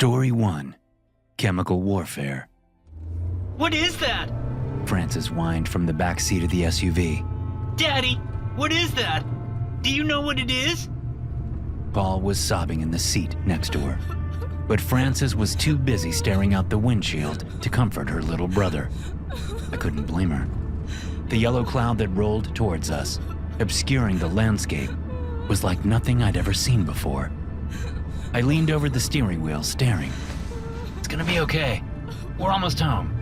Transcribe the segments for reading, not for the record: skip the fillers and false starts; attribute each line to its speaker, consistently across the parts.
Speaker 1: Story 1. Chemical Warfare.
Speaker 2: What is that?
Speaker 1: Francis whined from the back seat of the SUV.
Speaker 2: Daddy, what is that? Do you know what it is?
Speaker 1: Paul was sobbing in the seat next to her. But Francis was too busy staring out the windshield to comfort her little brother. I couldn't blame her. The yellow cloud that rolled towards us, obscuring the landscape, was like nothing I'd ever seen before. I leaned over the steering wheel, staring.
Speaker 2: It's gonna be okay. We're almost home.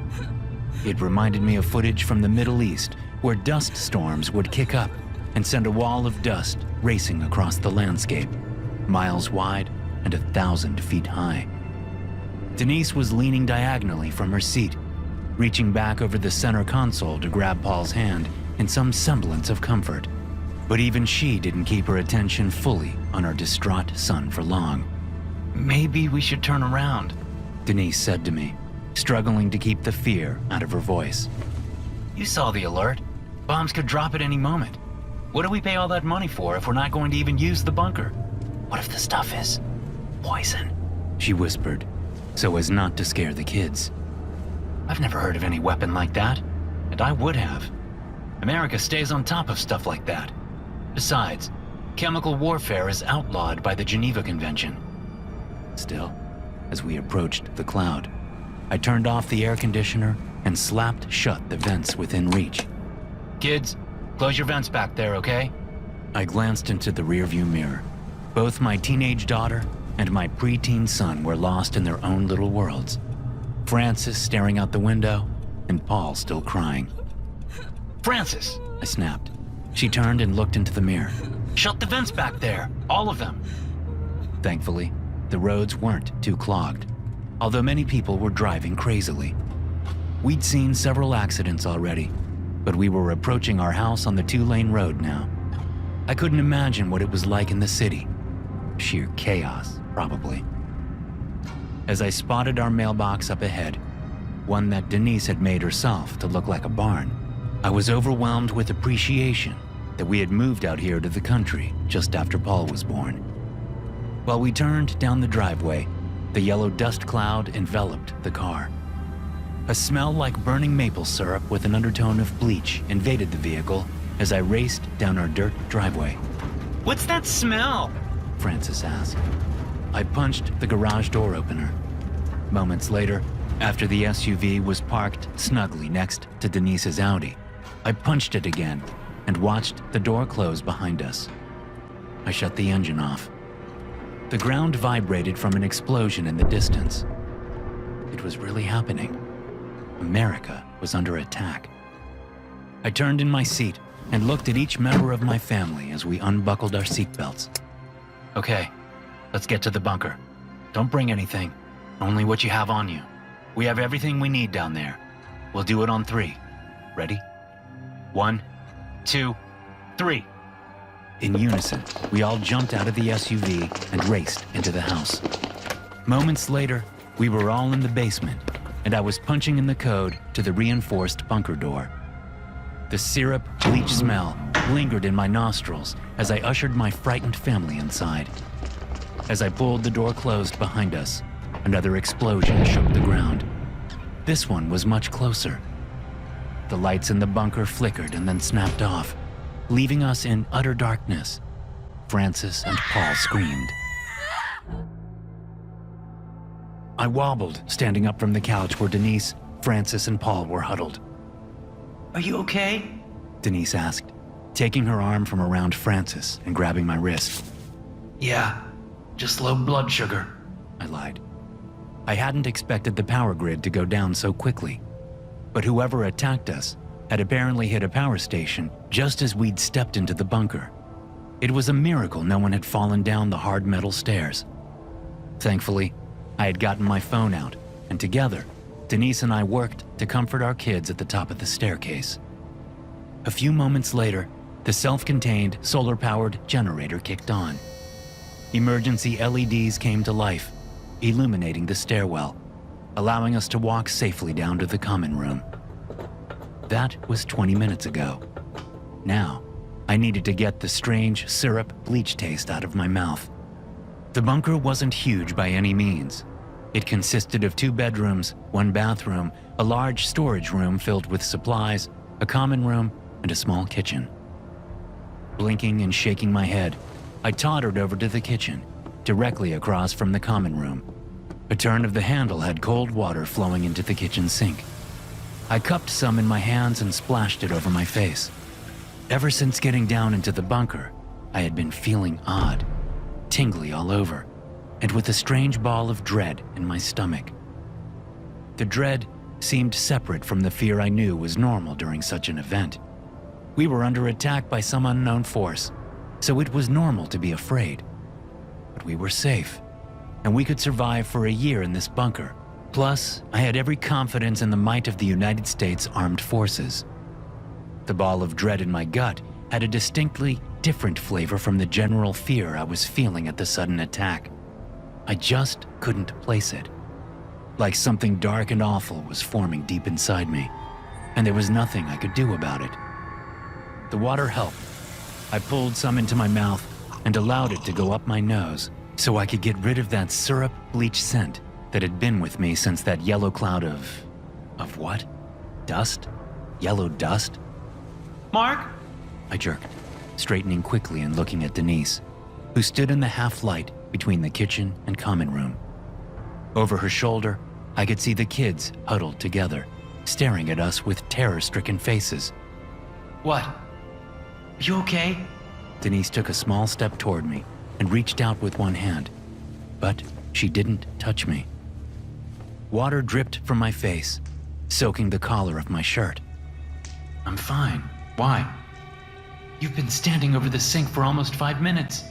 Speaker 1: It reminded me of footage from the Middle East, where dust storms would kick up and send a wall of dust racing across the landscape, miles wide and 1,000 feet high. Denise was leaning diagonally from her seat, reaching back over the center console to grab Paul's hand in some semblance of comfort. But even she didn't keep her attention fully on our distraught son for long.
Speaker 2: Maybe we should turn around,
Speaker 1: Denise said to me, struggling to keep the fear out of her voice.
Speaker 2: You saw the alert. Bombs could drop at any moment. What do we pay all that money for if we're not going to even use the bunker? What if the stuff is poison?
Speaker 1: She whispered, so as not to scare the kids.
Speaker 2: I've never heard of any weapon like that, and I would have. America stays on top of stuff like that. Besides, chemical warfare is outlawed by the Geneva Convention.
Speaker 1: Still, as we approached the cloud, I turned off the air conditioner and slapped shut the vents within reach.
Speaker 2: Kids, close your vents back there, okay?
Speaker 1: I glanced into the rearview mirror. Both my teenage daughter and my preteen son were lost in their own little worlds. Francis staring out the window, and Paul still crying.
Speaker 2: Francis!
Speaker 1: I snapped. She turned and looked into the mirror.
Speaker 2: Shut the vents back there, all of them.
Speaker 1: Thankfully, the roads weren't too clogged, although many people were driving crazily. We'd seen several accidents already, but we were approaching our house on the 2-lane road now. I couldn't imagine what it was like in the city. Sheer chaos, probably. As I spotted our mailbox up ahead, one that Denise had made herself to look like a barn, I was overwhelmed with appreciation that we had moved out here to the country just after Paul was born. While we turned down the driveway, the yellow dust cloud enveloped the car. A smell like burning maple syrup with an undertone of bleach invaded the vehicle as I raced down our dirt driveway.
Speaker 2: What's that smell?
Speaker 1: Francis asked. I punched the garage door opener. Moments later, after the SUV was parked snugly next to Denise's Audi, I punched it again and watched the door close behind us. I shut the engine off. The ground vibrated from an explosion in the distance. It was really happening. America was under attack. I turned in my seat and looked at each member of my family as we unbuckled our seatbelts.
Speaker 2: Okay, let's get to the bunker. Don't bring anything, only what you have on you. We have everything we need down there. We'll do it on 3. Ready? 1, 2, 3.
Speaker 1: In unison, we all jumped out of the SUV and raced into the house. Moments later, we were all in the basement, and I was punching in the code to the reinforced bunker door. The syrup bleach smell lingered in my nostrils as I ushered my frightened family inside. As I pulled the door closed behind us, another explosion shook the ground. This one was much closer. The lights in the bunker flickered and then snapped off, leaving us in utter darkness. Francis and Paul screamed. I wobbled, standing up from the couch where Denise, Francis, and Paul were huddled.
Speaker 2: Are you okay?
Speaker 1: Denise asked, taking her arm from around Francis and grabbing my wrist.
Speaker 2: Yeah, just low blood sugar,
Speaker 1: I lied. I hadn't expected the power grid to go down so quickly, but whoever attacked us had apparently hit a power station just as we'd stepped into the bunker. It was a miracle no one had fallen down the hard metal stairs. Thankfully, I had gotten my phone out, and together, Denise and I worked to comfort our kids at the top of the staircase. A few moments later, the self-contained solar-powered generator kicked on. Emergency LEDs came to life, illuminating the stairwell, allowing us to walk safely down to the common room. That was 20 minutes ago. Now, I needed to get the strange syrup bleach taste out of my mouth. The bunker wasn't huge by any means, It consisted of 2 bedrooms, 1 bathroom, a large storage room filled with supplies, a common room, and a small kitchen. Blinking and shaking my head, I tottered over to the kitchen, directly across from the common room. A turn of the handle had cold water flowing into the kitchen sink. I cupped some in my hands and splashed it over my face. Ever since getting down into the bunker, I had been feeling odd, tingly all over, and with a strange ball of dread in my stomach. The dread seemed separate from the fear I knew was normal during such an event. We were under attack by some unknown force, so it was normal to be afraid. But we were safe, and we could survive for a year in this bunker. Plus, I had every confidence in the might of the United States Armed Forces. The ball of dread in my gut had a distinctly different flavor from the general fear I was feeling at the sudden attack. I just couldn't place it. Like something dark and awful was forming deep inside me, and there was nothing I could do about it. The water helped. I pulled some into my mouth and allowed it to go up my nose so I could get rid of that syrup bleach scent that had been with me since that yellow cloud of what? Dust? Yellow dust?
Speaker 2: Mark?
Speaker 1: I jerked, straightening quickly and looking at Denise, who stood in the half-light between the kitchen and common room. Over her shoulder, I could see the kids huddled together, staring at us with terror-stricken faces.
Speaker 2: What? Are you okay?
Speaker 1: Denise took a small step toward me and reached out with one hand, but she didn't touch me. Water dripped from my face, soaking the collar of my shirt.
Speaker 2: I'm fine. Why? You've been standing over the sink for almost 5 minutes.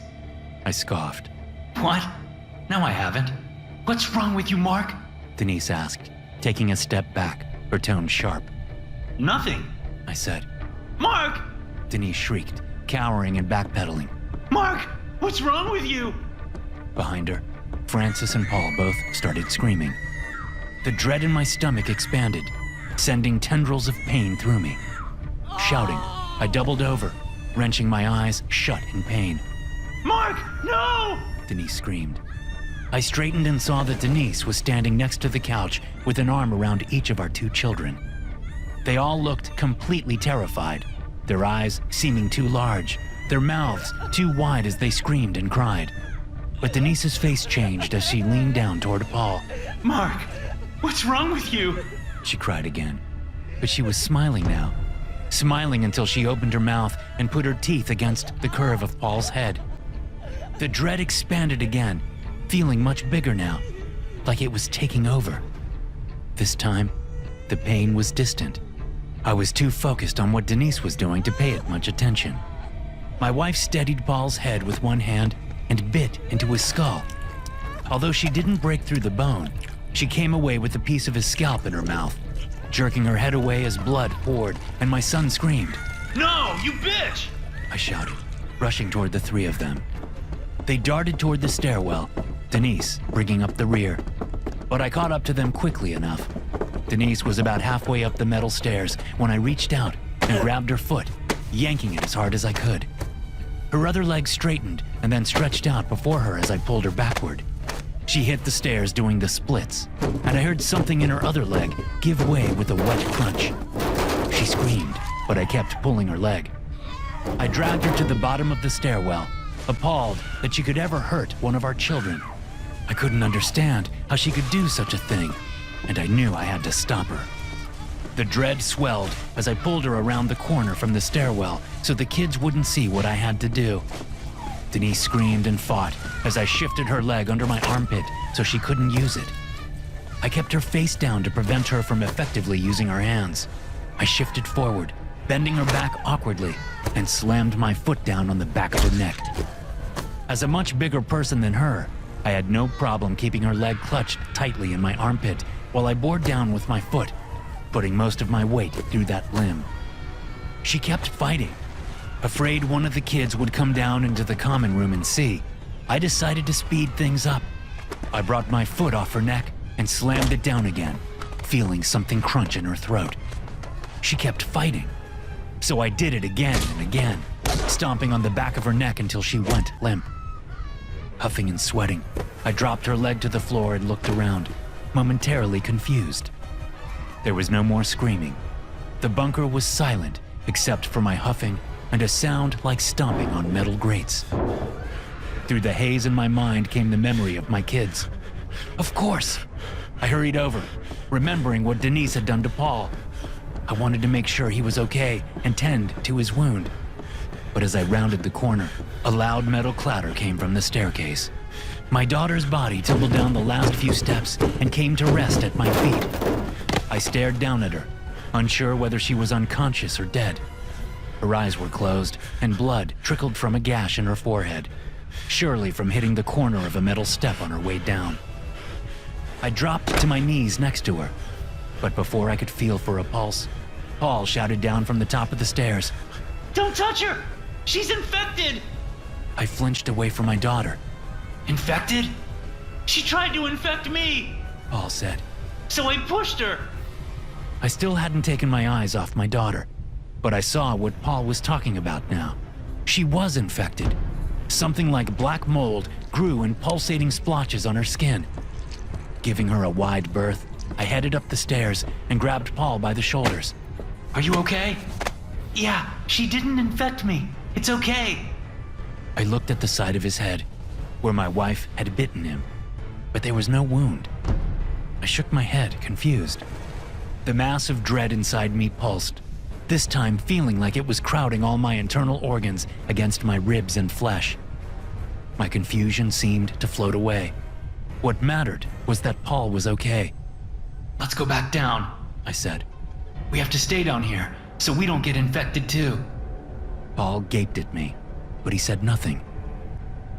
Speaker 1: I scoffed.
Speaker 2: What? No, I haven't. What's wrong with you, Mark?
Speaker 1: Denise asked, taking a step back, her tone sharp.
Speaker 2: Nothing.
Speaker 1: I said.
Speaker 2: Mark!
Speaker 1: Denise shrieked, cowering and backpedaling.
Speaker 2: Mark! What's wrong with you?
Speaker 1: Behind her, Francis and Paul both started screaming. The dread in my stomach expanded, sending tendrils of pain through me. Shouting, I doubled over, wrenching my eyes shut in pain.
Speaker 2: Mark, no!
Speaker 1: Denise screamed. I straightened and saw that Denise was standing next to the couch with an arm around each of our 2 children. They all looked completely terrified, their eyes seeming too large, their mouths too wide as they screamed and cried. But Denise's face changed as she leaned down toward Paul.
Speaker 2: Mark, what's wrong with you?
Speaker 1: She cried again, but she was smiling now. Smiling until she opened her mouth and put her teeth against the curve of Paul's head. The dread expanded again, feeling much bigger now, like it was taking over. This time, the pain was distant. I was too focused on what Denise was doing to pay it much attention. My wife steadied Paul's head with one hand and bit into his skull. Although she didn't break through the bone, she came away with a piece of his scalp in her mouth, jerking her head away as blood poured, and my son screamed.
Speaker 2: No, you bitch!
Speaker 1: I shouted, rushing toward the 3 of them. They darted toward the stairwell, Denise bringing up the rear. But I caught up to them quickly enough. Denise was about halfway up the metal stairs when I reached out and grabbed her foot, yanking it as hard as I could. Her other leg straightened and then stretched out before her as I pulled her backward. She hit the stairs doing the splits, and I heard something in her other leg give way with a wet crunch. She screamed, but I kept pulling her leg. I dragged her to the bottom of the stairwell, appalled that she could ever hurt one of our children. I couldn't understand how she could do such a thing, and I knew I had to stop her. The dread swelled as I pulled her around the corner from the stairwell so the kids wouldn't see what I had to do. Denise screamed and fought as I shifted her leg under my armpit so she couldn't use it. I kept her face down to prevent her from effectively using her hands. I shifted forward, bending her back awkwardly, and slammed my foot down on the back of her neck. As a much bigger person than her, I had no problem keeping her leg clutched tightly in my armpit while I bore down with my foot, putting most of my weight through that limb. She kept fighting. Afraid one of the kids would come down into the common room and see, I decided to speed things up. I brought my foot off her neck and slammed it down again, feeling something crunch in her throat. She kept fighting, so I did it again and again, stomping on the back of her neck until she went limp. Huffing and sweating, I dropped her leg to the floor and looked around, momentarily confused. There was no more screaming. The bunker was silent except for my huffing and a sound like stomping on metal grates. Through the haze in my mind came the memory of my kids. Of course! I hurried over, remembering what Denise had done to Paul. I wanted to make sure he was okay and tend to his wound. But as I rounded the corner, a loud metal clatter came from the staircase. My daughter's body tumbled down the last few steps and came to rest at my feet. I stared down at her, unsure whether she was unconscious or dead. Her eyes were closed, and blood trickled from a gash in her forehead, surely from hitting the corner of a metal step on her way down. I dropped to my knees next to her, but before I could feel for a pulse, Paul shouted down from the top of the stairs,
Speaker 2: Don't touch her! She's infected!
Speaker 1: I flinched away from my daughter.
Speaker 2: Infected? She tried to infect me!
Speaker 1: Paul said.
Speaker 2: So I pushed her!
Speaker 1: I still hadn't taken my eyes off my daughter, but I saw what Paul was talking about now. She was infected. Something like black mold grew in pulsating splotches on her skin. Giving her a wide berth, I headed up the stairs and grabbed Paul by the shoulders.
Speaker 2: Are you okay? Yeah, she didn't infect me. It's okay.
Speaker 1: I looked at the side of his head, where my wife had bitten him, but there was no wound. I shook my head, confused. The mass of dread inside me pulsed, this time feeling like it was crowding all my internal organs against my ribs and flesh. My confusion seemed to float away. What mattered was that Paul was okay.
Speaker 2: Let's go back down,
Speaker 1: I said.
Speaker 2: We have to stay down here, so we don't get infected too.
Speaker 1: Paul gaped at me, but he said nothing.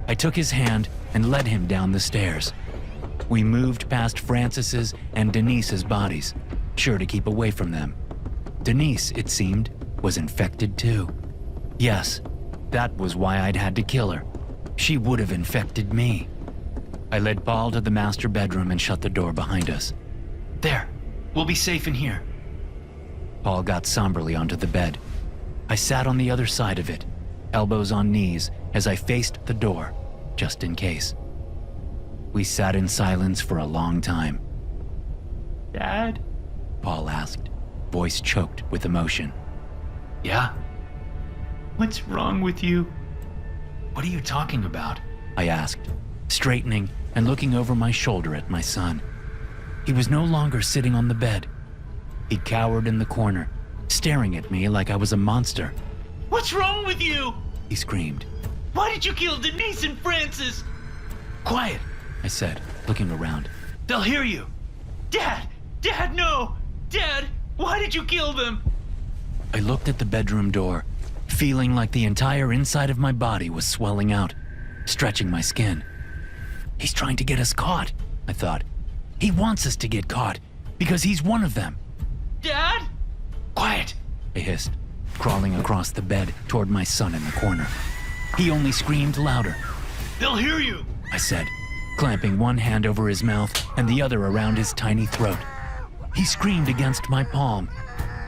Speaker 1: I took his hand and led him down the stairs. We moved past Francis's and Denise's bodies, sure to keep away from them. Denise, it seemed, was infected too. Yes, that was why I'd had to kill her. She would have infected me. I led Paul to the master bedroom and shut the door behind us.
Speaker 2: There, we'll be safe in here.
Speaker 1: Paul got somberly onto the bed. I sat on the other side of it, elbows on knees, as I faced the door, just in case. We sat in silence for a long time.
Speaker 2: Dad?
Speaker 1: Paul asked, voice choked with emotion.
Speaker 2: Yeah? What's wrong with you? What are you talking about?
Speaker 1: I asked, straightening and looking over my shoulder at my son. He was no longer sitting on the bed. He cowered in the corner, staring at me like I was a monster.
Speaker 2: What's wrong with you?
Speaker 1: He screamed.
Speaker 2: Why did you kill Denise and Francis? Quiet,
Speaker 1: I said, looking around.
Speaker 2: They'll hear you. Dad! Dad, no! Dad, why did you kill them?
Speaker 1: I looked at the bedroom door, feeling like the entire inside of my body was swelling out, stretching my skin. He's trying to get us caught, I thought. He wants us to get caught, because he's one of them.
Speaker 2: Dad? Quiet,
Speaker 1: I hissed, crawling across the bed toward my son in the corner. He only screamed louder.
Speaker 2: They'll hear you,
Speaker 1: I said, clamping one hand over his mouth and the other around his tiny throat. He screamed against my palm.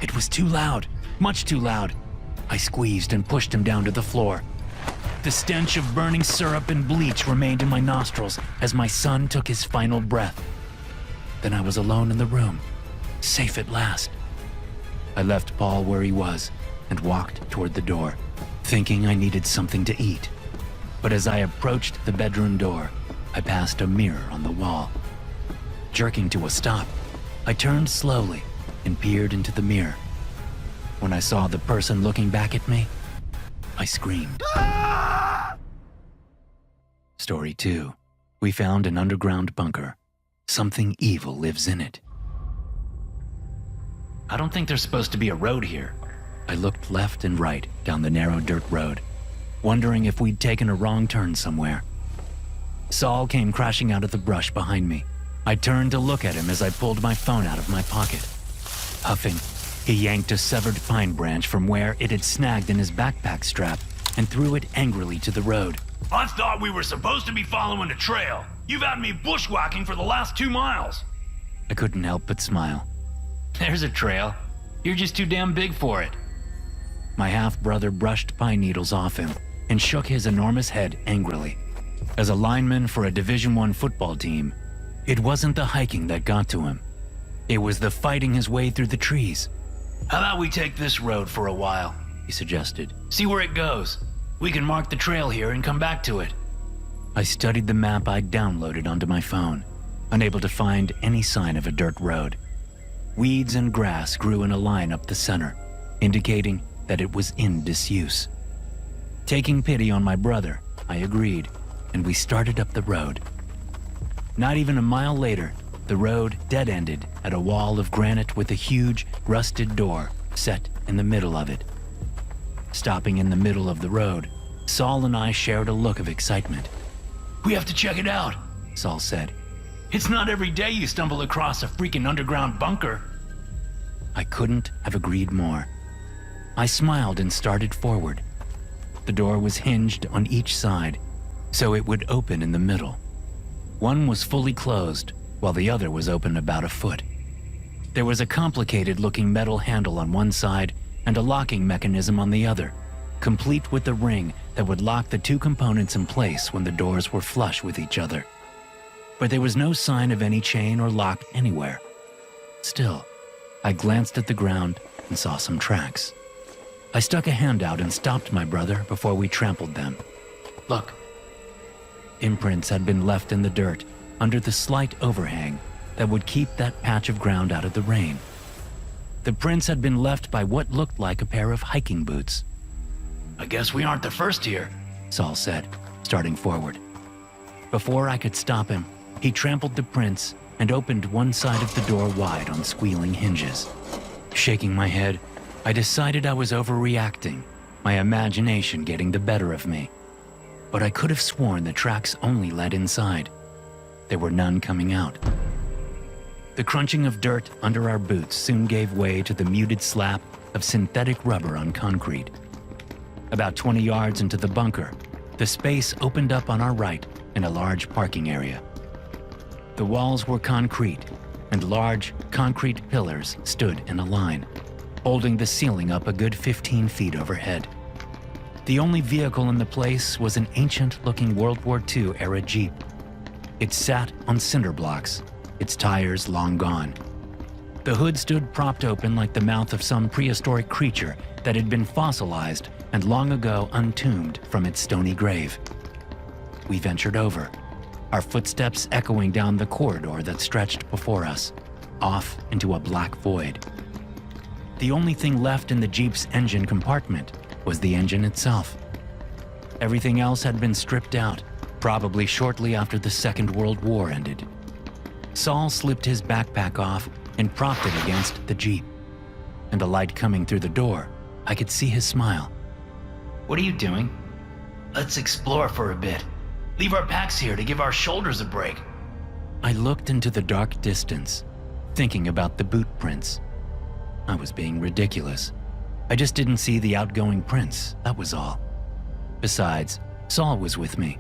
Speaker 1: It was too loud, much too loud. I squeezed and pushed him down to the floor. The stench of burning syrup and bleach remained in my nostrils as my son took his final breath. Then I was alone in the room, safe at last. I left Paul where he was and walked toward the door, thinking I needed something to eat. But as I approached the bedroom door, I passed a mirror on the wall. Jerking to a stop, I turned slowly and peered into the mirror. When I saw the person looking back at me, I screamed. Story 2. We found an underground bunker. Something evil lives in it.
Speaker 2: I don't think there's supposed to be a road here.
Speaker 1: I looked left and right down the narrow dirt road, wondering if we'd taken a wrong turn somewhere. Saul came crashing out of the brush behind me. I turned to look at him as I pulled my phone out of my pocket. Huffing, he yanked a severed pine branch from where it had snagged in his backpack strap and threw it angrily to the road.
Speaker 3: I thought we were supposed to be following a trail. You've had me bushwhacking for the last 2 miles.
Speaker 1: I couldn't help but smile.
Speaker 2: There's a trail. You're just too damn big for it.
Speaker 1: My half-brother brushed pine needles off him and shook his enormous head angrily. As a lineman for a Division I football team, it wasn't the hiking that got to him. It was the fighting his way through the trees.
Speaker 3: How about we take this road for a while?
Speaker 1: He suggested.
Speaker 3: See where it goes. We can mark the trail here and come back to it.
Speaker 1: I studied the map I'd downloaded onto my phone, unable to find any sign of a dirt road. Weeds and grass grew in a line up the center, indicating that it was in disuse. Taking pity on my brother, I agreed, and we started up the road. Not even a mile later, the road dead-ended at a wall of granite with a huge, rusted door set in the middle of it. Stopping in the middle of the road, Saul and I shared a look of excitement.
Speaker 3: We have to check it out,
Speaker 1: Saul said.
Speaker 3: It's not every day you stumble across a freaking underground bunker.
Speaker 1: I couldn't have agreed more. I smiled and started forward. The door was hinged on each side, so it would open in the middle. One was fully closed, while the other was open about a foot. There was a complicated-looking metal handle on one side and a locking mechanism on the other, complete with a ring that would lock the two components in place when the doors were flush with each other. But there was no sign of any chain or lock anywhere. Still, I glanced at the ground and saw some tracks. I stuck a hand out and stopped my brother before we trampled them.
Speaker 3: Look.
Speaker 1: Imprints had been left in the dirt under the slight overhang that would keep that patch of ground out of the rain. The prints had been left by what looked like a pair of hiking boots.
Speaker 3: I guess we aren't the first here,
Speaker 1: Saul said, starting forward. Before I could stop him, he trampled the prints and opened one side of the door wide on squealing hinges. Shaking my head, I decided I was overreacting, my imagination getting the better of me. But I could have sworn the tracks only led inside. There were none coming out. The crunching of dirt under our boots soon gave way to the muted slap of synthetic rubber on concrete. About 20 yards into the bunker, the space opened up on our right in a large parking area. The walls were concrete, and large concrete pillars stood in a line, holding the ceiling up a good 15 feet overhead. The only vehicle in the place was an ancient-looking World War II-era Jeep. It sat on cinder blocks, its tires long gone. The hood stood propped open like the mouth of some prehistoric creature that had been fossilized and long ago untombed from its stony grave. We ventured over, our footsteps echoing down the corridor that stretched before us, off into a black void. The only thing left in the Jeep's engine compartment was the engine itself. Everything else had been stripped out, probably shortly after the Second World War ended. Saul slipped his backpack off and propped it against the Jeep. And the light coming through the door, I could see his smile.
Speaker 3: What are you doing? Let's explore for a bit. Leave our packs here to give our shoulders a break.
Speaker 1: I looked into the dark distance, thinking about the boot prints. I was being ridiculous. I just didn't see the outgoing prints, that was all. Besides, Saul was with me.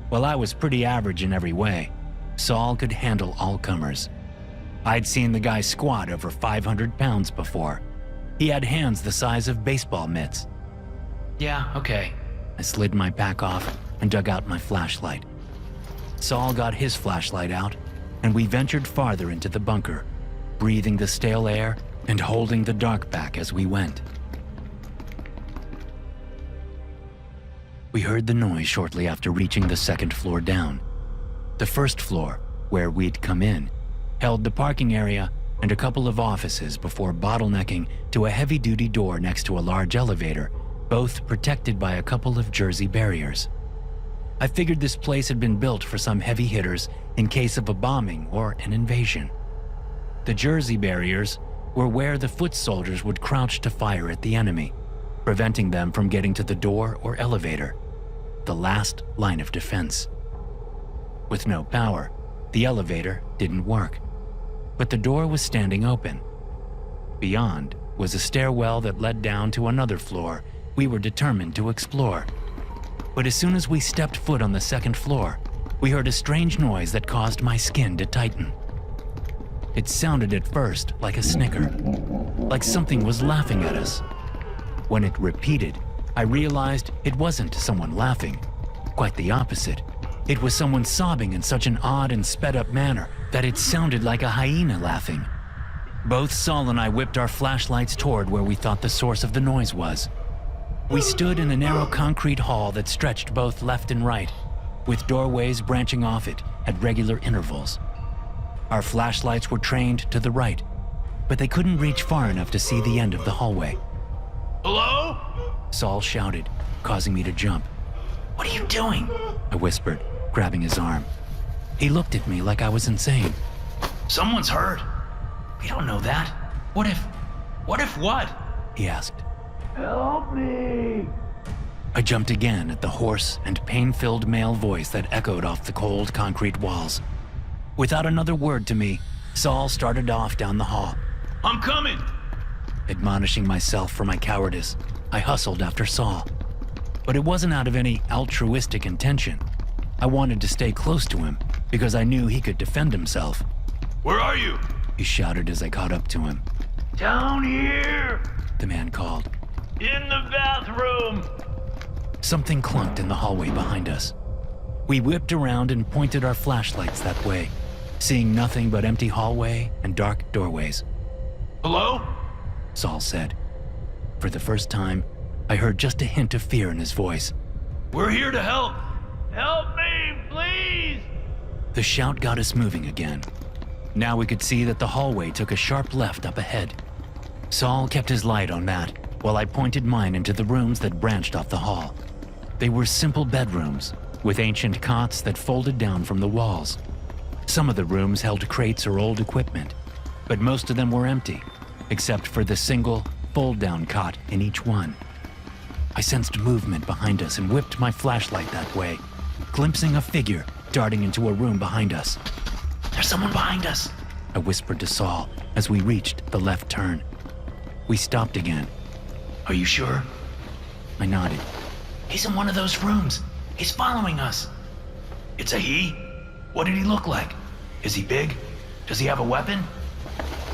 Speaker 1: While I was pretty average in every way, Saul could handle all comers. I'd seen the guy squat over 500 pounds before. He had hands the size of baseball mitts.
Speaker 3: Yeah, okay.
Speaker 1: I slid my pack off and dug out my flashlight. Saul got his flashlight out, and we ventured farther into the bunker, breathing the stale air and holding the dark back as we went. We heard the noise shortly after reaching the second floor down. The first floor, where we'd come in, held the parking area and a couple of offices before bottlenecking to a heavy-duty door next to a large elevator, both protected by a couple of Jersey barriers. I figured this place had been built for some heavy hitters in case of a bombing or an invasion. The Jersey barriers were where the foot soldiers would crouch to fire at the enemy, preventing them from getting to the door or elevator, the last line of defense. With no power, the elevator didn't work, but the door was standing open. Beyond was a stairwell that led down to another floor we were determined to explore. But as soon as we stepped foot on the second floor, we heard a strange noise that caused my skin to tighten. It sounded at first like a snicker, like something was laughing at us. When it repeated, I realized it wasn't someone laughing. Quite the opposite. It was someone sobbing in such an odd and sped-up manner that it sounded like a hyena laughing. Both Saul and I whipped our flashlights toward where we thought the source of the noise was. We stood in a narrow concrete hall that stretched both left and right, with doorways branching off it at regular intervals. Our flashlights were trained to the right, but they couldn't reach far enough to see the end of the hallway.
Speaker 3: Hello?
Speaker 1: Saul shouted, causing me to jump.
Speaker 3: What are you doing?
Speaker 1: I whispered, grabbing his arm. He looked at me like I was insane.
Speaker 3: Someone's hurt. We don't know that. What if what?
Speaker 1: He asked.
Speaker 3: Help me!
Speaker 1: I jumped again at the hoarse and pain-filled male voice that echoed off the cold concrete walls. Without another word to me, Saul started off down the hall.
Speaker 3: I'm coming!
Speaker 1: Admonishing myself for my cowardice, I hustled after Saul. But it wasn't out of any altruistic intention. I wanted to stay close to him because I knew he could defend himself.
Speaker 3: Where are you?
Speaker 1: He shouted as I caught up to him.
Speaker 3: Down here!
Speaker 1: The man called.
Speaker 3: In the bathroom!
Speaker 1: Something clunked in the hallway behind us. We whipped around and pointed our flashlights that way, seeing nothing but empty hallway and dark doorways.
Speaker 3: Hello?
Speaker 1: Saul said. For the first time, I heard just a hint of fear in his voice.
Speaker 3: We're here to help! Help me, please!
Speaker 1: The shout got us moving again. Now we could see that the hallway took a sharp left up ahead. Saul kept his light on that, while I pointed mine into the rooms that branched off the hall. They were simple bedrooms, with ancient cots that folded down from the walls. Some of the rooms held crates or old equipment, but most of them were empty, except for the single, fold-down cot in each one. I sensed movement behind us and whipped my flashlight that way, glimpsing a figure darting into a room behind us.
Speaker 3: There's someone behind us!
Speaker 1: I whispered to Saul as we reached the left turn. We stopped again.
Speaker 3: Are you sure?
Speaker 1: I nodded.
Speaker 3: He's in one of those rooms. He's following us. It's a he? What did he look like? Is he big? Does he have a weapon?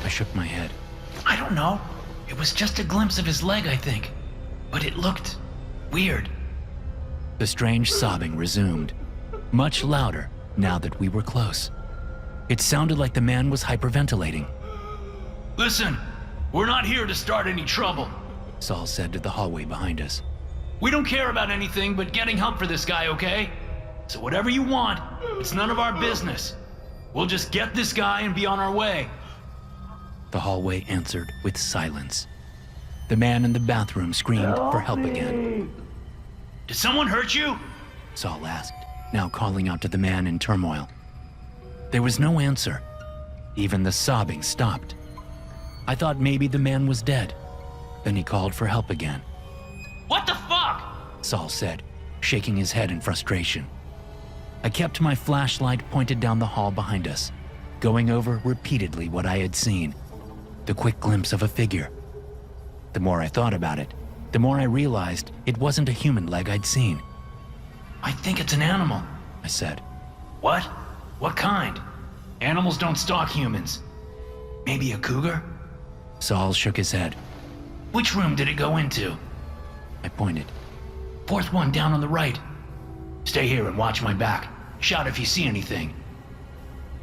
Speaker 1: I shook my head.
Speaker 3: I don't know. It was just a glimpse of his leg, I think. But it looked weird.
Speaker 1: The strange sobbing resumed, much louder now that we were close. It sounded like the man was hyperventilating.
Speaker 3: Listen, we're not here to start any trouble.
Speaker 1: Saul said to the hallway behind us.
Speaker 3: We don't care about anything but getting help for this guy, okay? So whatever you want, it's none of our business. We'll just get this guy and be on our way.
Speaker 1: The hallway answered with silence. The man in the bathroom screamed for help again.
Speaker 3: Did someone hurt you?
Speaker 1: Saul asked, now calling out to the man in turmoil. There was no answer. Even the sobbing stopped. I thought maybe the man was dead. Then he called for help again.
Speaker 3: What the fuck?
Speaker 1: Saul said, shaking his head in frustration. I kept my flashlight pointed down the hall behind us, going over repeatedly what I had seen. The quick glimpse of a figure. The more I thought about it, the more I realized it wasn't a human leg I'd seen.
Speaker 3: I think it's an animal,
Speaker 1: I said.
Speaker 3: What? What kind? Animals don't stalk humans. Maybe a cougar?
Speaker 1: Saul shook his head.
Speaker 3: Which room did it go into?
Speaker 1: I pointed.
Speaker 3: Fourth one down on the right. Stay here and watch my back. Shout if you see anything.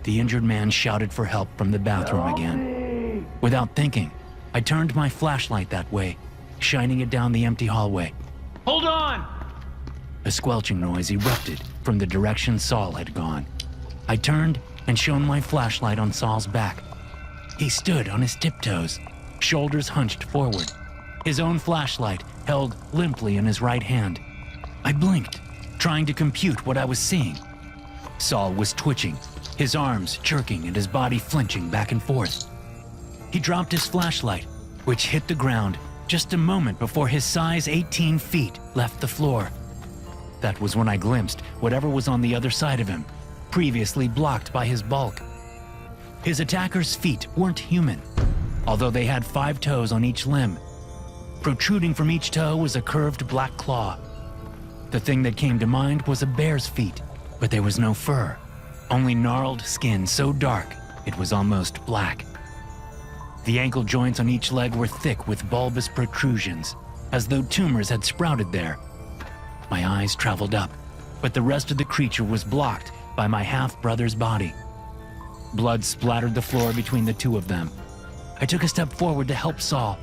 Speaker 1: The injured man shouted for help from the bathroom again. Without thinking, I turned my flashlight that way, shining it down the empty hallway.
Speaker 3: Hold on!
Speaker 1: A squelching noise erupted from the direction Saul had gone. I turned and shone my flashlight on Saul's back. He stood on his tiptoes, shoulders hunched forward, his own flashlight held limply in his right hand. I blinked, trying to compute what I was seeing. Saul was twitching, his arms jerking and his body flinching back and forth. He dropped his flashlight, which hit the ground just a moment before his size 18 feet left the floor. That was when I glimpsed whatever was on the other side of him, previously blocked by his bulk. His attacker's feet weren't human, although they had 5 toes on each limb. Protruding from each toe was a curved black claw. The thing that came to mind was a bear's feet, but there was no fur, only gnarled skin so dark it was almost black. The ankle joints on each leg were thick with bulbous protrusions, as though tumors had sprouted there. My eyes traveled up, but the rest of the creature was blocked by my half-brother's body. Blood splattered the floor between the two of them. I took a step forward to help Saul,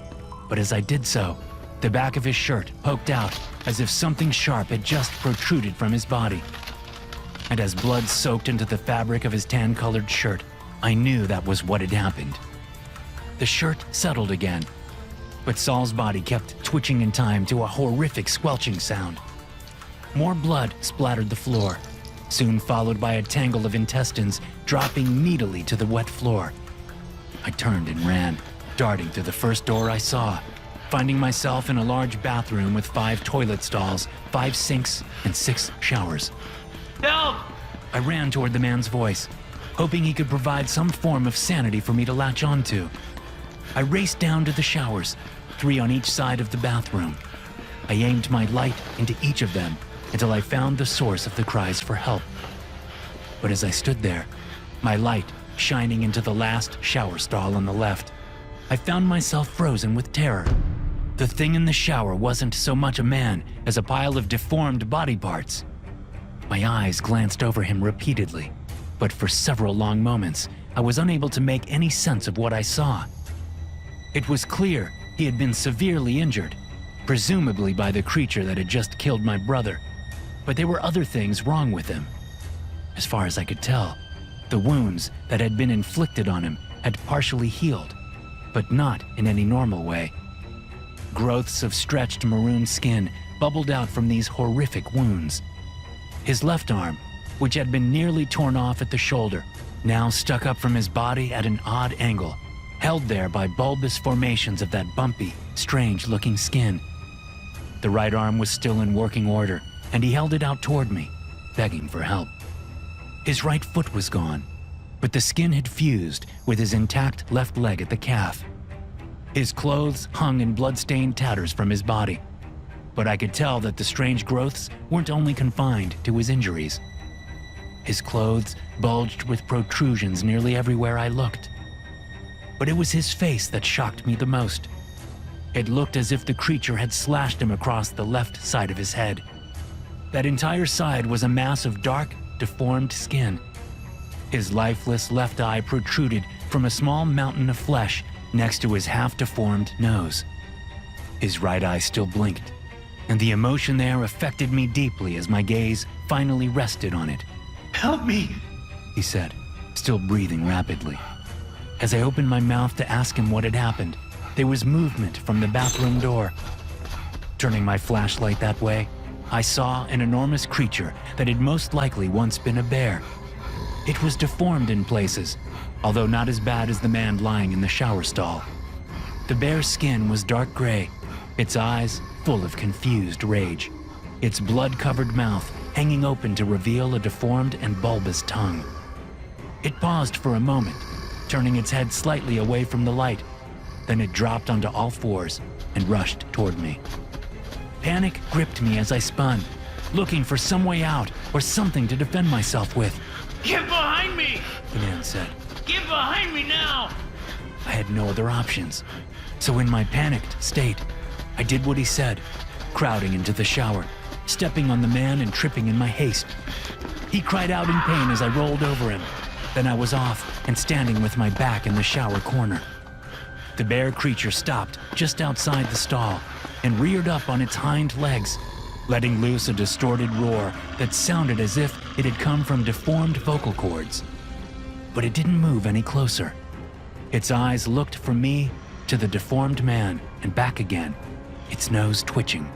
Speaker 1: but as I did so, the back of his shirt poked out as if something sharp had just protruded from his body. And as blood soaked into the fabric of his tan-colored shirt, I knew that was what had happened. The shirt settled again, but Saul's body kept twitching in time to a horrific squelching sound. More blood splattered the floor, soon followed by a tangle of intestines dropping needily to the wet floor. I turned and ran, darting through the first door I saw, finding myself in a large bathroom with 5 toilet stalls, 5 sinks, and 6 showers.
Speaker 3: Help!
Speaker 1: I ran toward the man's voice, hoping he could provide some form of sanity for me to latch onto. I raced down to the showers, 3 on each side of the bathroom. I aimed my light into each of them until I found the source of the cries for help. But as I stood there, my light shining into the last shower stall on the left, I found myself frozen with terror. The thing in the shower wasn't so much a man as a pile of deformed body parts. My eyes glanced over him repeatedly, but for several long moments, I was unable to make any sense of what I saw. It was clear he had been severely injured, presumably by the creature that had just killed my brother, but there were other things wrong with him. As far as I could tell, the wounds that had been inflicted on him had partially healed, but not in any normal way. Growths of stretched maroon skin bubbled out from these horrific wounds. His left arm, which had been nearly torn off at the shoulder, now stuck up from his body at an odd angle, held there by bulbous formations of that bumpy, strange-looking skin. The right arm was still in working order, and he held it out toward me, begging for help. His right foot was gone, but the skin had fused with his intact left leg at the calf. His clothes hung in blood-stained tatters from his body, but I could tell that the strange growths weren't only confined to his injuries. His clothes bulged with protrusions nearly everywhere I looked. But it was his face that shocked me the most. It looked as if the creature had slashed him across the left side of his head. That entire side was a mass of dark, deformed skin. His lifeless left eye protruded from a small mountain of flesh next to his half-deformed nose. His right eye still blinked, and the emotion there affected me deeply as my gaze finally rested on it.
Speaker 3: Help me!
Speaker 1: He said, still breathing rapidly. As I opened my mouth to ask him what had happened, there was movement from the bathroom door. Turning my flashlight that way, I saw an enormous creature that had most likely once been a bear. It was deformed in places, although not as bad as the man lying in the shower stall. The bear's skin was dark gray, its eyes full of confused rage, its blood-covered mouth hanging open to reveal a deformed and bulbous tongue. It paused for a moment, turning its head slightly away from the light. Then it dropped onto all fours and rushed toward me. Panic gripped me as I spun, looking for some way out or something to defend myself with.
Speaker 3: Get behind me!
Speaker 1: The man said.
Speaker 3: Get behind me now!
Speaker 1: I had no other options, so in my panicked state, I did what he said, crowding into the shower, stepping on the man and tripping in my haste. He cried out in pain as I rolled over him. Then I was off and standing with my back in the shower corner. The bear creature stopped just outside the stall and reared up on its hind legs, letting loose a distorted roar that sounded as if it had come from deformed vocal cords. But it didn't move any closer. Its eyes looked from me to the deformed man and back again, its nose twitching.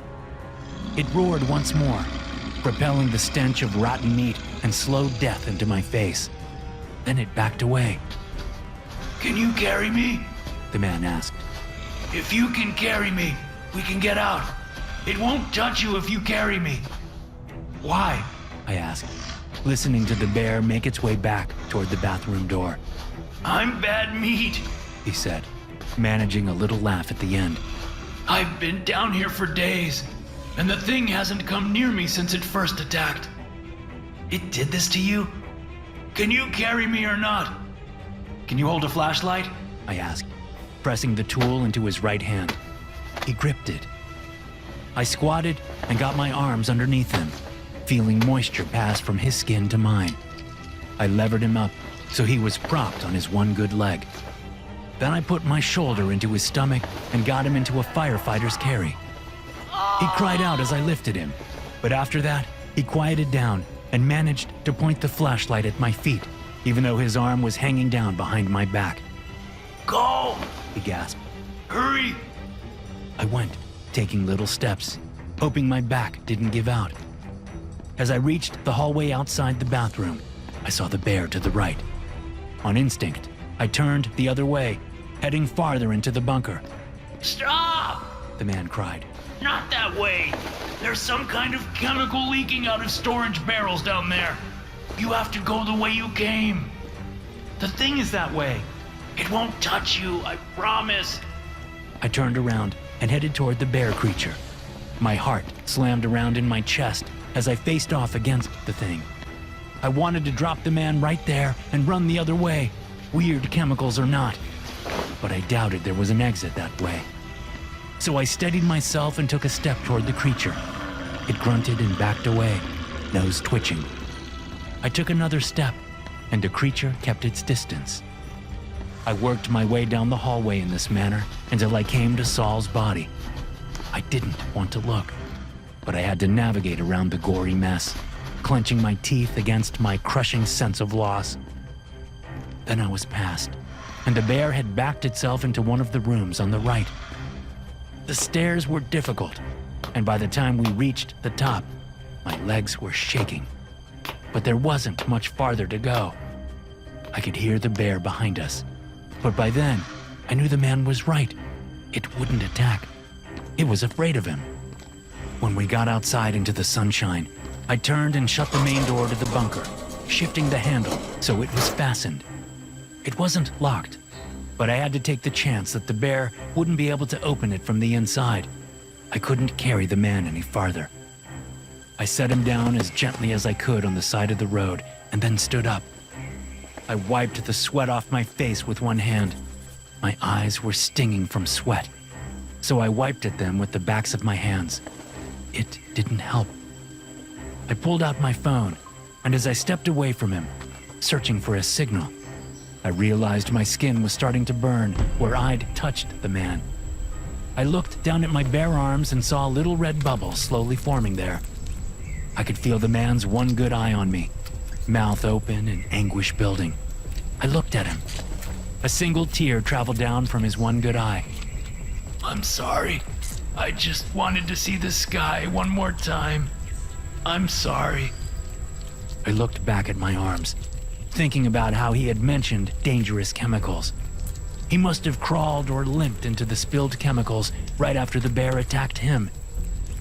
Speaker 1: It roared once more, propelling the stench of rotten meat and slow death into my face. Then it backed away.
Speaker 3: Can you carry me?
Speaker 1: The man asked.
Speaker 3: If you can carry me, we can get out. It won't touch you if you carry me. Why?
Speaker 1: I asked, listening to the bear make its way back toward the bathroom door.
Speaker 3: I'm bad meat,
Speaker 1: He said, managing a little laugh at the end.
Speaker 3: I've been down here for days, and the thing hasn't come near me since it first attacked. It did this to you? Can you carry me or not? Can you hold a flashlight?
Speaker 1: I asked, pressing the tool into his right hand. He gripped it. I squatted and got my arms underneath him. feeling moisture pass from his skin to mine. I levered him up so he was propped on his one good leg. Then I put my shoulder into his stomach and got him into a firefighter's carry. He cried out as I lifted him, but after that, he quieted down and managed to point the flashlight at my feet, even though his arm was hanging down behind my back.
Speaker 3: Go!
Speaker 1: He gasped.
Speaker 3: Hurry!
Speaker 1: I went, taking little steps, hoping my back didn't give out. As I reached the hallway outside the bathroom, I saw the bear to the right. On instinct, I turned the other way, heading farther into the bunker.
Speaker 3: Stop!
Speaker 1: The man cried.
Speaker 3: Not that way! There's some kind of chemical leaking out of storage barrels down there. You have to go the way you came. The thing is that way. It won't touch you, I promise.
Speaker 1: I turned around and headed toward the bear creature. My heart slammed around in my chest as I faced off against the thing. I wanted to drop the man right there and run the other way, weird chemicals or not. But I doubted there was an exit that way. So I steadied myself and took a step toward the creature. It grunted and backed away, nose twitching. I took another step, and the creature kept its distance. I worked my way down the hallway in this manner until I came to Saul's body. I didn't want to look, but I had to navigate around the gory mess, clenching my teeth against my crushing sense of loss. Then I was past, and the bear had backed itself into one of the rooms on the right. The stairs were difficult, and by the time we reached the top, my legs were shaking. But there wasn't much farther to go. I could hear the bear behind us, but by then, I knew the man was right. It wouldn't attack. It was afraid of him. When we got outside into the sunshine, I turned and shut the main door to the bunker, shifting the handle so it was fastened. It wasn't locked, but I had to take the chance that the bear wouldn't be able to open it from the inside. I couldn't carry the man any farther. I set him down as gently as I could on the side of the road and then stood up. I wiped the sweat off my face with one hand. My eyes were stinging from sweat, so I wiped at them with the backs of my hands. It didn't help. I pulled out my phone, and as I stepped away from him, searching for a signal, I realized my skin was starting to burn where I'd touched the man. I looked down at my bare arms and saw a little red bubble slowly forming there. I could feel the man's one good eye on me, mouth open and anguish building. I looked at him. A single tear traveled down from his one good eye.
Speaker 3: I'm sorry. I just wanted to see the sky one more time. I'm sorry.
Speaker 1: I looked back at my arms, thinking about how he had mentioned dangerous chemicals. He must have crawled or limped into the spilled chemicals right after the bear attacked him,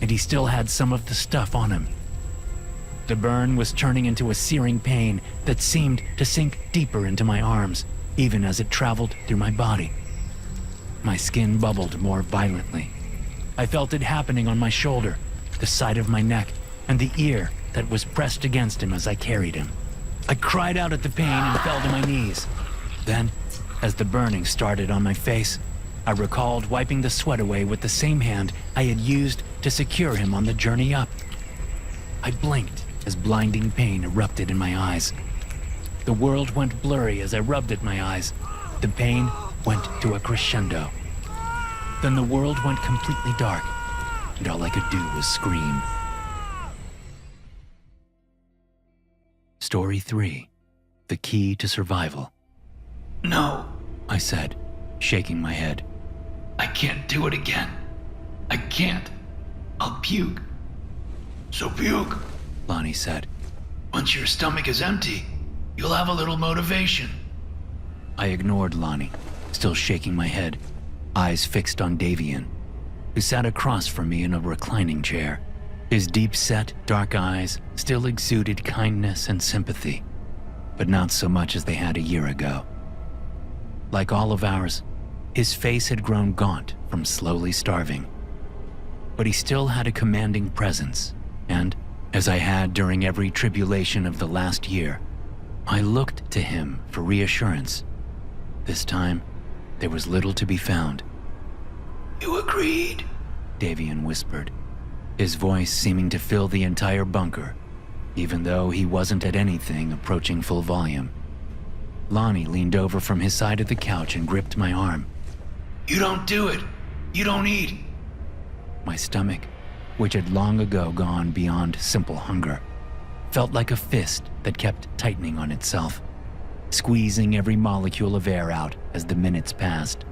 Speaker 1: and he still had some of the stuff on him. The burn was turning into a searing pain that seemed to sink deeper into my arms, even as it traveled through my body. My skin bubbled more violently. I felt it happening on my shoulder, the side of my neck, and the ear that was pressed against him as I carried him. I cried out at the pain and fell to my knees. Then, as the burning started on my face, I recalled wiping the sweat away with the same hand I had used to secure him on the journey up. I blinked as blinding pain erupted in my eyes. The world went blurry as I rubbed at my eyes. The pain went to a crescendo. Then the world went completely dark, and all I could do was scream. Story 3: The Key to Survival.
Speaker 3: No,
Speaker 1: I said, shaking my head.
Speaker 3: I can't do it again. I can't. I'll puke. So puke.
Speaker 1: Lonnie said.
Speaker 3: Once your stomach is empty, you'll have a little motivation.
Speaker 1: I ignored Lonnie, still shaking my head, eyes fixed on Davian, who sat across from me in a reclining chair. His deep-set, dark eyes still exuded kindness and sympathy, but not so much as they had a year ago. Like all of ours, his face had grown gaunt from slowly starving. But he still had a commanding presence, and, as I had during every tribulation of the last year, I looked to him for reassurance. This time, there was little to be found.
Speaker 3: You agreed?
Speaker 1: Davian whispered, his voice seeming to fill the entire bunker even though he wasn't at anything approaching full volume. Lonnie leaned over from his side of the couch and gripped my arm.
Speaker 3: You don't do it. You don't eat.
Speaker 1: My stomach, which had long ago gone beyond simple hunger, felt like a fist that kept tightening on itself, squeezing every molecule of air out as the minutes passed.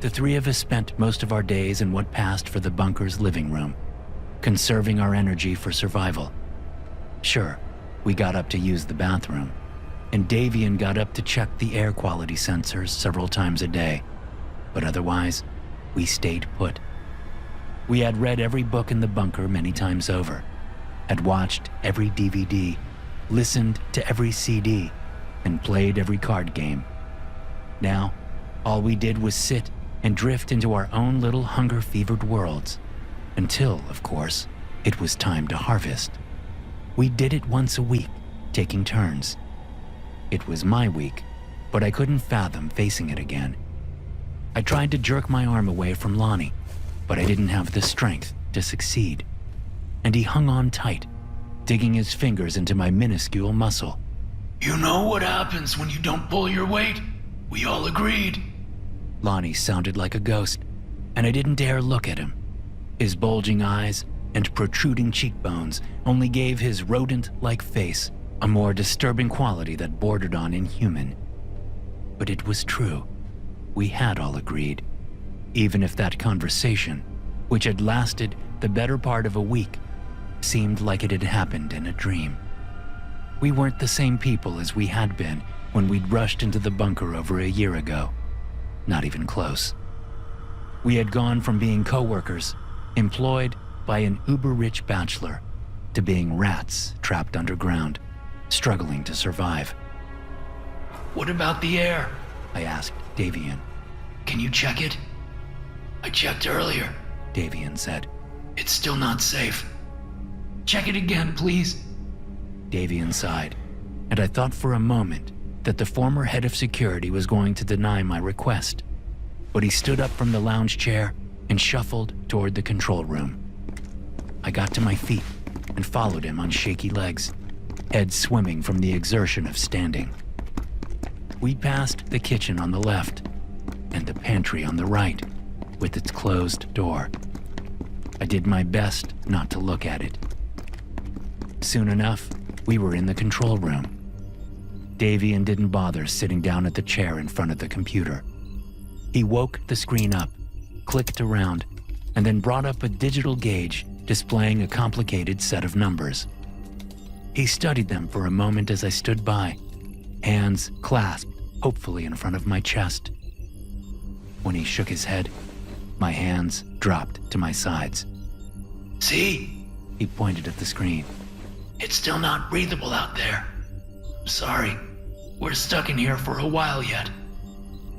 Speaker 1: The three of us spent most of our days in what passed for the bunker's living room, conserving our energy for survival. Sure, we got up to use the bathroom, and Davian got up to check the air quality sensors several times a day, but otherwise, we stayed put. We had read every book in the bunker many times over, had watched every DVD, listened to every CD, and played every card game. Now, all we did was sit and drift into our own little hunger-fevered worlds, until, of course, it was time to harvest. We did it once a week, taking turns. It was my week, but I couldn't fathom facing it again. I tried to jerk my arm away from Lonnie, but I didn't have the strength to succeed. And he hung on tight, digging his fingers into my minuscule muscle.
Speaker 3: You know what happens when you don't pull your weight? We all agreed.
Speaker 1: Lonnie sounded like a ghost, and I didn't dare look at him. His bulging eyes and protruding cheekbones only gave his rodent-like face a more disturbing quality that bordered on inhuman. But it was true. We had all agreed, even if that conversation, which had lasted the better part of a week, seemed like it had happened in a dream. We weren't the same people as we had been when we'd rushed into the bunker over a year ago. Not even close. We had gone from being co-workers, employed by an uber-rich bachelor, to being rats trapped underground, struggling to survive.
Speaker 3: What about the air?
Speaker 1: I asked Davian.
Speaker 3: Can you check it? I checked earlier.
Speaker 1: Davian said.
Speaker 3: It's still not safe. Check it again, please.
Speaker 1: Davian sighed, and I thought for a moment that the former head of security was going to deny my request. But he stood up from the lounge chair and shuffled toward the control room. I got to my feet and followed him on shaky legs, head swimming from the exertion of standing. We passed the kitchen on the left and the pantry on the right, with its closed door. I did my best not to look at it. Soon enough, we were in the control room. Davian didn't bother sitting down at the chair in front of the computer. He woke the screen up, clicked around, and then brought up a digital gauge displaying a complicated set of numbers. He studied them for a moment as I stood by, hands clasped hopefully in front of my chest. When he shook his head, my hands dropped to my sides.
Speaker 3: See?
Speaker 1: He pointed at the screen.
Speaker 3: It's still not breathable out there. I'm sorry. We're stuck in here for a while yet.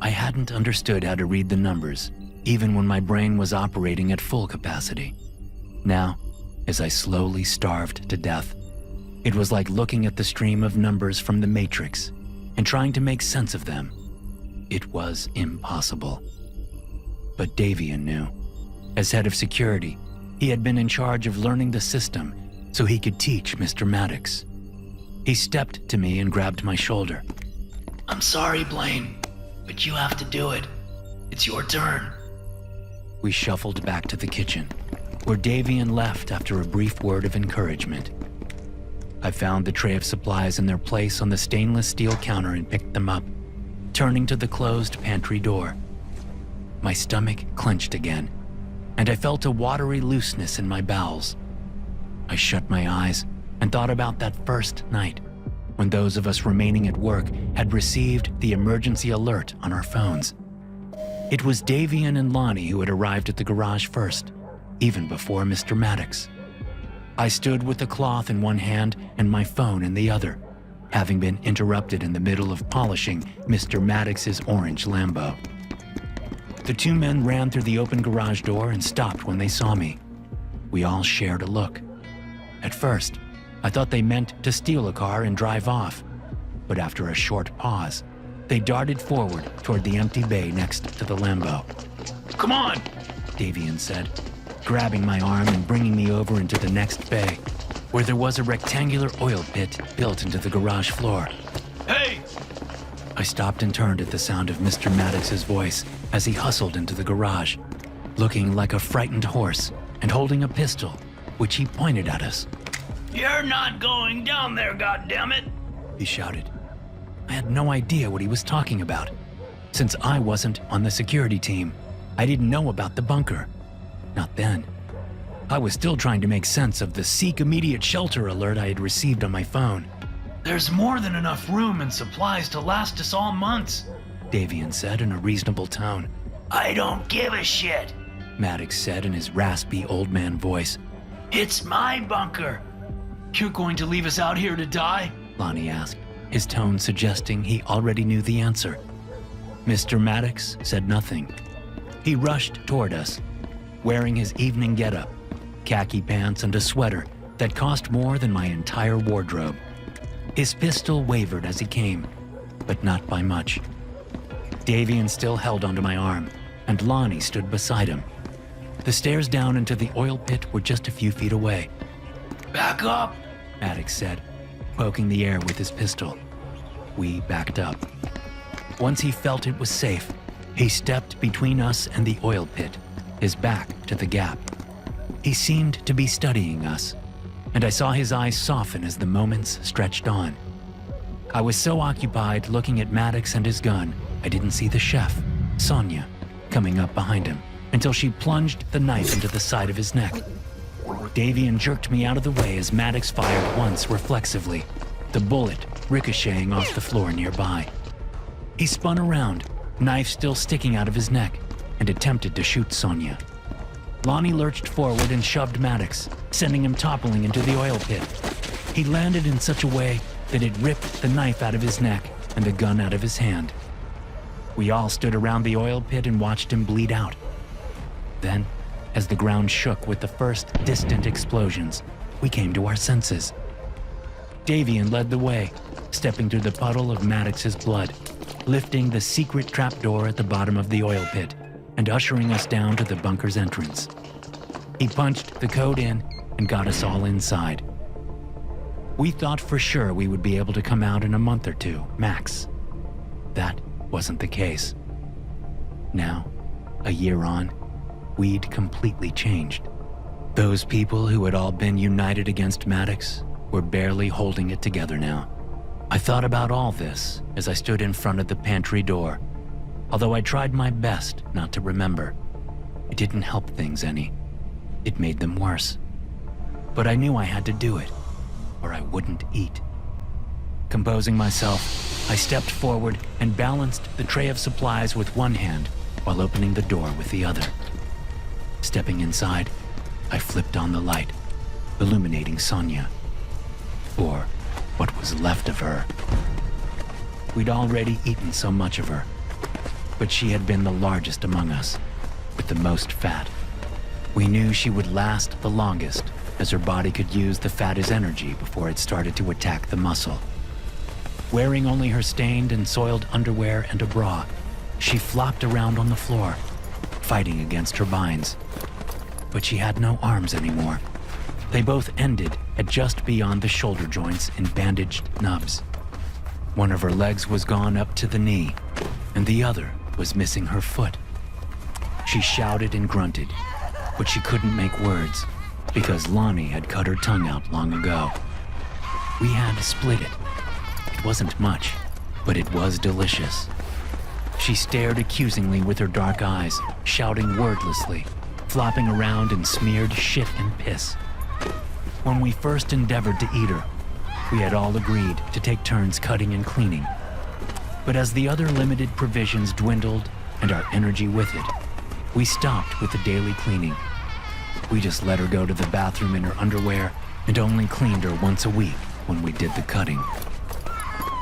Speaker 1: I hadn't understood how to read the numbers, even when my brain was operating at full capacity. Now, as I slowly starved to death, it was like looking at the stream of numbers from the Matrix and trying to make sense of them. It was impossible. But Davian knew. As head of security, he had been in charge of learning the system so he could teach Mr. Maddox. He stepped to me and grabbed my shoulder.
Speaker 3: I'm sorry, Blaine, but you have to do it. It's your turn.
Speaker 1: We shuffled back to the kitchen, where Davian left after a brief word of encouragement. I found the tray of supplies in their place on the stainless steel counter and picked them up, turning to the closed pantry door. My stomach clenched again, and I felt a watery looseness in my bowels. I shut my eyes and thought about that first night, when those of us remaining at work had received the emergency alert on our phones. It was Davian and Lonnie who had arrived at the garage first, even before Mr. Maddox. I stood with the cloth in one hand and my phone in the other, having been interrupted in the middle of polishing Mr. Maddox's orange Lambo. The two men ran through the open garage door and stopped when they saw me. We all shared a look. At first, I thought they meant to steal a car and drive off, but after a short pause, they darted forward toward the empty bay next to the Lambo.
Speaker 3: Come on!
Speaker 1: Davian said, grabbing my arm and bringing me over into the next bay. where there was a rectangular oil pit built into the garage floor.
Speaker 3: Hey!
Speaker 1: I stopped and turned at the sound of Mr. Maddox's voice as he hustled into the garage, looking like a frightened horse and holding a pistol, which he pointed at us.
Speaker 3: You're not going down there, goddammit!
Speaker 1: He shouted. I had no idea what he was talking about. Since I wasn't on the security team, I didn't know about the bunker. Not then. I was still trying to make sense of the seek immediate shelter alert I had received on my phone.
Speaker 3: There's more than enough room and supplies to last us all months,
Speaker 1: Davian said in a reasonable tone.
Speaker 3: I don't give a shit.
Speaker 1: Maddox said in his raspy old man voice.
Speaker 3: It's my bunker. You're going to leave us out here to die?
Speaker 1: Lonnie asked, his tone suggesting he already knew the answer. Mr. Maddox said nothing. He rushed toward us, wearing his evening getup, khaki pants and a sweater that cost more than my entire wardrobe. His pistol wavered as he came, but not by much. Davian still held onto my arm, and Lonnie stood beside him. The stairs down into the oil pit were just a few feet away.
Speaker 3: Back up!
Speaker 1: Maddox said, poking the air with his pistol. We backed up. Once he felt it was safe, he stepped between us and the oil pit, his back to the gap. He seemed to be studying us, and I saw his eyes soften as the moments stretched on. I was so occupied looking at Maddox and his gun, I didn't see the chef, Sonia, coming up behind him until she plunged the knife into the side of his neck. Davian jerked me out of the way as Maddox fired once reflexively, the bullet ricocheting off the floor nearby. He spun around, knife still sticking out of his neck, and attempted to shoot Sonia. Lonnie lurched forward and shoved Maddox, sending him toppling into the oil pit. He landed in such a way that it ripped the knife out of his neck and the gun out of his hand. We all stood around the oil pit and watched him bleed out. Then, as the ground shook with the first distant explosions, we came to our senses. Davian led the way, stepping through the puddle of Maddox's blood, lifting the secret trapdoor at the bottom of the oil pit and ushering us down to the bunker's entrance. He punched the code in and got us all inside. We thought for sure we would be able to come out in a month or two, max. That wasn't the case. Now, a year on, we'd completely changed. Those people who had all been united against Maddox were barely holding it together now. I thought about all this as I stood in front of the pantry door, although I tried my best not to remember. It didn't help things any. It made them worse. But I knew I had to do it, or I wouldn't eat. Composing myself, I stepped forward and balanced the tray of supplies with one hand while opening the door with the other. Stepping inside, I flipped on the light, illuminating Sonia. Or what was left of her. We'd already eaten so much of her, but she had been the largest among us, with the most fat. We knew she would last the longest, as her body could use the fat as energy before it started to attack the muscle. Wearing only her stained and soiled underwear and a bra, she flopped around on the floor, fighting against her binds. But she had no arms anymore. They both ended at just beyond the shoulder joints in bandaged nubs. One of her legs was gone up to the knee, and the other was missing her foot. She shouted and grunted, but she couldn't make words because Lonnie had cut her tongue out long ago. We had split it. It wasn't much, but it was delicious. She stared accusingly with her dark eyes, shouting wordlessly, flopping around in smeared shit and piss. When we first endeavored to eat her, we had all agreed to take turns cutting and cleaning. But as the other limited provisions dwindled and our energy with it, we stopped with the daily cleaning. We just let her go to the bathroom in her underwear and only cleaned her once a week when we did the cutting.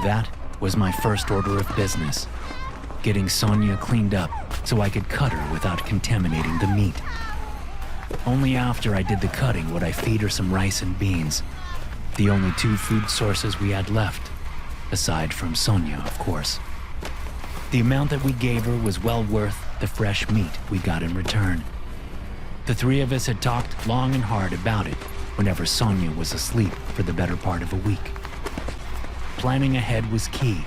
Speaker 1: That was my first order of business, getting Sonia cleaned up so I could cut her without contaminating the meat. Only after I did the cutting would I feed her some rice and beans, the only two food sources we had left, aside from Sonia, of course. The amount that we gave her was well worth the fresh meat we got in return. The three of us had talked long and hard about it, whenever Sonia was asleep for the better part of a week. Planning ahead was key.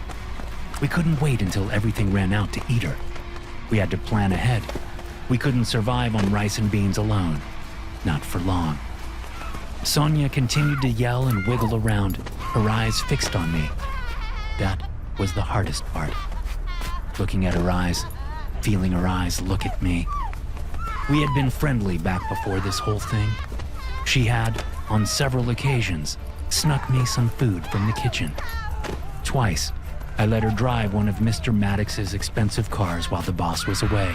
Speaker 1: We couldn't wait until everything ran out to eat her. We had to plan ahead. We couldn't survive on rice and beans alone. Not for long. Sonia continued to yell and wiggle around, her eyes fixed on me. That was the hardest part. Looking at her eyes, feeling her eyes look at me. We had been friendly back before this whole thing. She had, on several occasions, snuck me some food from the kitchen. Twice, I let her drive one of Mr. Maddox's expensive cars while the boss was away.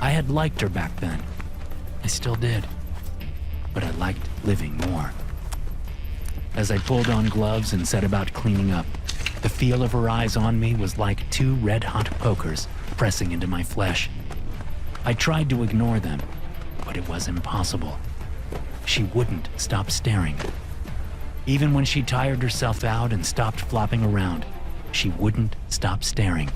Speaker 1: I had liked her back then. I still did. But I liked living more. As I pulled on gloves and set about cleaning up, the feel of her eyes on me was like two red-hot pokers pressing into my flesh. I tried to ignore them, but it was impossible. She wouldn't stop staring. Even when she tired herself out and stopped flopping around, she wouldn't stop staring.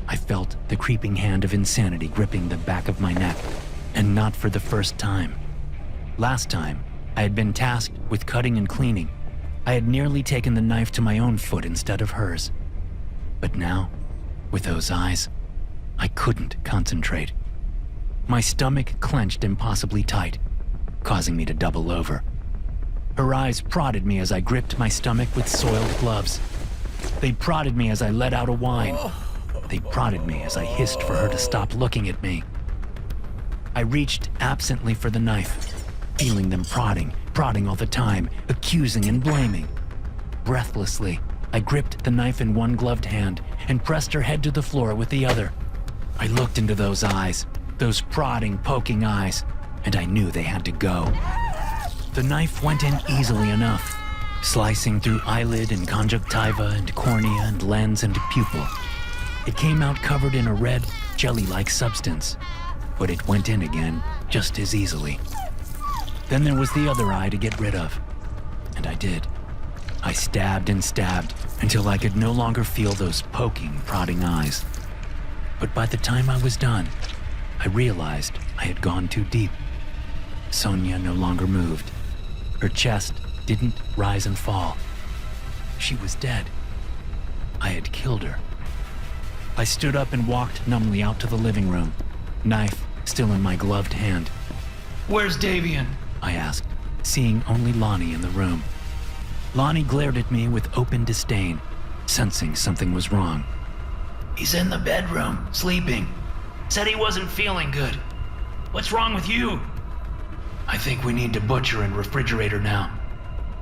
Speaker 1: I felt the creeping hand of insanity gripping the back of my neck, and not for the first time. Last time, I had been tasked with cutting and cleaning. I had nearly taken the knife to my own foot instead of hers. But now, with those eyes, I couldn't concentrate. My stomach clenched impossibly tight, causing me to double over. Her eyes prodded me as I gripped my stomach with soiled gloves. They prodded me as I let out a whine. They prodded me as I hissed for her to stop looking at me. I reached absently for the knife, feeling them prodding all the time, accusing and blaming. Breathlessly, I gripped the knife in one gloved hand and pressed her head to the floor with the other. I looked into those eyes, those prodding, poking eyes, and I knew they had to go. The knife went in easily enough, slicing through eyelid and conjunctiva and cornea and lens and pupil. It came out covered in a red, jelly-like substance, but it went in again just as easily. Then there was the other eye to get rid of, and I did. I stabbed and stabbed until I could no longer feel those poking, prodding eyes. But by the time I was done, I realized I had gone too deep. Sonia no longer moved. Her chest didn't rise and fall. She was dead. I had killed her. I stood up and walked numbly out to the living room, knife still in my gloved hand.
Speaker 3: Where's Davian?
Speaker 1: I asked, seeing only Lonnie in the room. Lonnie glared at me with open disdain, sensing something was wrong.
Speaker 3: He's in the bedroom, sleeping. Said he wasn't feeling good. What's wrong with you? I think we need to butcher and refrigerate her now.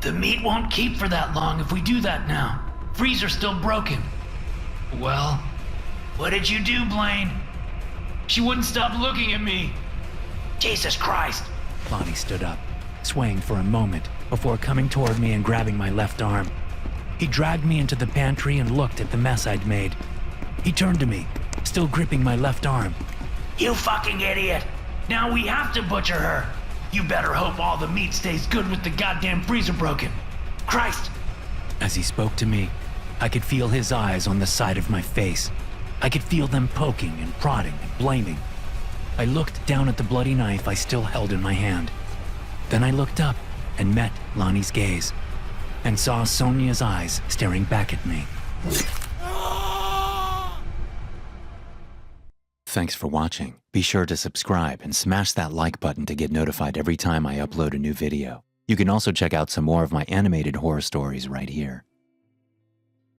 Speaker 3: The meat won't keep for that long if we do that now. Freezer's still broken. Well, what did you do, Blaine? She wouldn't stop looking at me. Jesus Christ.
Speaker 1: Lonnie stood up, swaying for a moment before coming toward me and grabbing my left arm. He dragged me into the pantry and looked at the mess I'd made. He turned to me, still gripping my left arm.
Speaker 3: You fucking idiot! Now we have to butcher her! You better hope all the meat stays good with the goddamn freezer broken. Christ!
Speaker 1: As he spoke to me, I could feel his eyes on the side of my face. I could feel them poking and prodding and blaming. I looked down at the bloody knife I still held in my hand. Then I looked up and met Lonnie's gaze, and saw Sonia's eyes staring back at me. Thanks for watching. Be sure to subscribe and smash that like button to get notified every time I upload a new video. You can also check out some more of my animated horror stories right here.